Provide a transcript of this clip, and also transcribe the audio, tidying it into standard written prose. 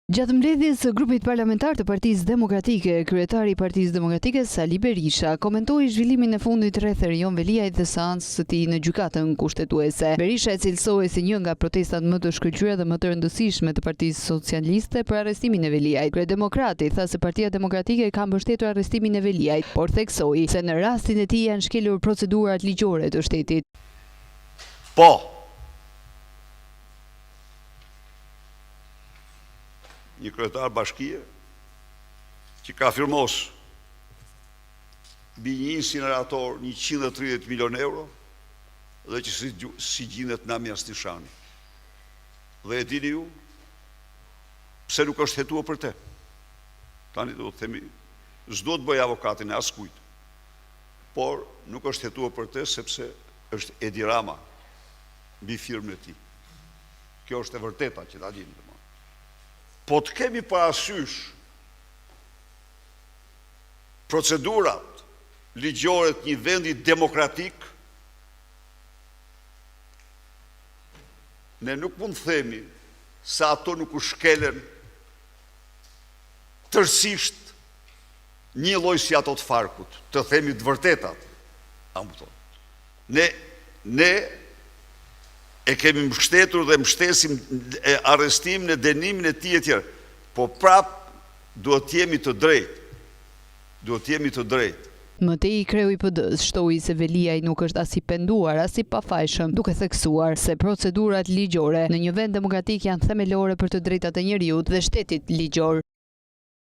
Gjatë mbledhjes së grupit parlamentar të Partisë Demokratike, kryetari i Partisë Demokratike Sali Berisha komentoi zhvillimin e fundit rreth Erion Veliajt dhe seancës së tij në gjykatën kushtetuese. Berisha e cilësoi si një nga protestat më të shkëlqyera dhe më të rëndësishme të Partisë Socialiste për arrestimin e Veliajt. Kryedemokrati tha se Partia Demokratike ka mbështetur arrestimin e Veliajt, por theksoi se në rastin e tij janë shkelur procedurat ligjore të shtetit. Një kryetar bashkie që ka firmos mbi një incinerator 130 milion euro dhe që si gjinet Namja Stishani. Dhe e dini ju, pse nuk është hetuar për te? Tani do të themi, s'do të bëj avokatin e askujt, por nuk është hetuar për te sepse është Edi Rama mbi firmën e tij. Kjo është e vërteta që ta dinë. Po të kemi parasysh procedurat ligjore të një vendi demokratik, ne nuk mund të themi se ato nuk u shkelen tërësisht një lloj si ato të Farkut, të themi të vërtetat. Ne e kemi mbështetur dhe mbështesim arrestimin e dënimin e tij e tjerë. Po prap duhet jemi të drejtë. Duhet jemi të drejtë. Më tej kreu i PD-s shtoi se Veliaj nuk është as i penduar as i pafajshëm, duke theksuar se procedurat ligjore në një vend demokratik janë themelore për të drejtat e njerëzit dhe shtetit ligjor.